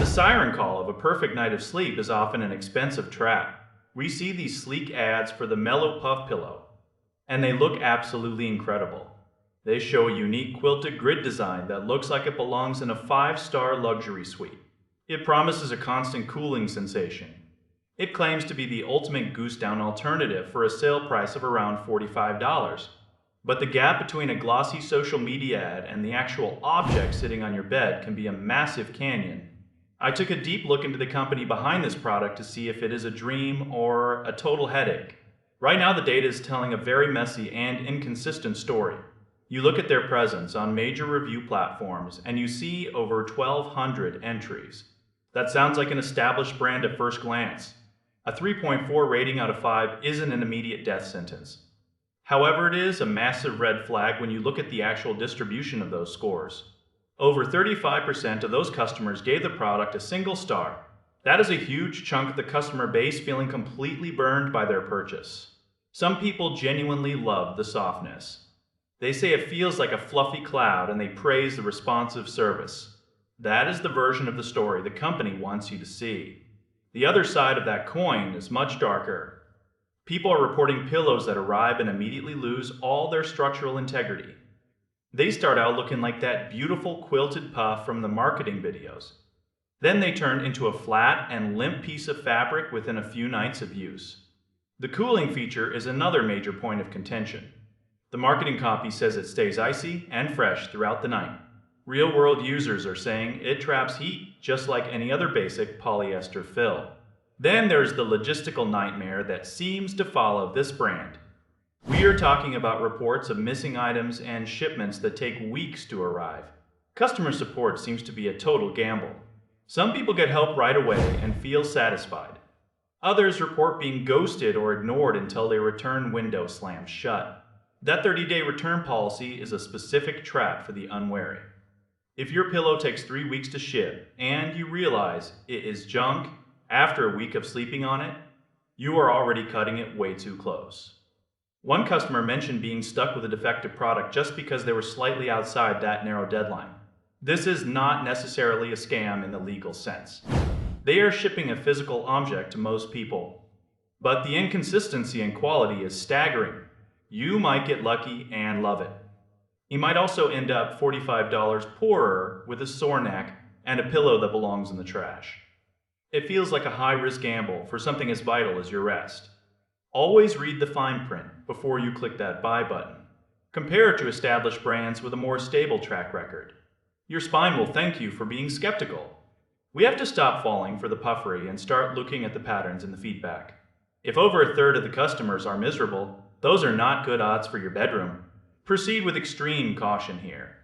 The siren call of a perfect night of sleep is often an expensive trap. We see these sleek ads for the Mellow Puff Pillow, and they look absolutely incredible. They show a unique quilted grid design that looks like it belongs in a five-star luxury suite. It promises a constant cooling sensation. It claims to be the ultimate goose down alternative for a sale price of around $45. But the gap between a glossy social media ad and the actual object sitting on your bed can be a massive canyon. I took a deep look into the company behind this product to see if it is a dream or a total headache. Right now, the data is telling a very messy and inconsistent story. You look at their presence on major review platforms and you see over 1,200 entries. That sounds like an established brand at first glance. A 3.4 rating out of 5 isn't an immediate death sentence. However, it is a massive red flag when you look at the actual distribution of those scores. Over 35% of those customers gave the product a single star. That is a huge chunk of the customer base feeling completely burned by their purchase. Some people genuinely love the softness. They say it feels like a fluffy cloud and they praise the responsive service. That is the version of the story the company wants you to see. The other side of that coin is much darker. People are reporting pillows that arrive and immediately lose all their structural integrity. They start out looking like that beautiful quilted puff from the marketing videos. Then they turn into a flat and limp piece of fabric within a few nights of use. The cooling feature is another major point of contention. The marketing copy says it stays icy and fresh throughout the night. Real-world users are saying it traps heat just like any other basic polyester fill. Then there's the logistical nightmare that seems to follow this brand. We are talking about reports of missing items and shipments that take weeks to arrive. Customer support seems to be a total gamble. Some people get help right away and feel satisfied. Others report being ghosted or ignored until their return window slams shut. That 30-day return policy is a specific trap for the unwary. If your pillow takes 3 weeks to ship and you realize it is junk after a week of sleeping on it, you are already cutting it way too close. One customer mentioned being stuck with a defective product just because they were slightly outside that narrow deadline. This is not necessarily a scam in the legal sense. They are shipping a physical object to most people. But the inconsistency in quality is staggering. You might get lucky and love it. You might also end up $45 poorer with a sore neck and a pillow that belongs in the trash. It feels like a high-risk gamble for something as vital as your rest. Always read the fine print before you click that buy button. Compare it to established brands with a more stable track record. Your spine will thank you for being skeptical. We have to stop falling for the puffery and start looking at the patterns in the feedback. If over a third of the customers are miserable, those are not good odds for your bedroom. Proceed with extreme caution here.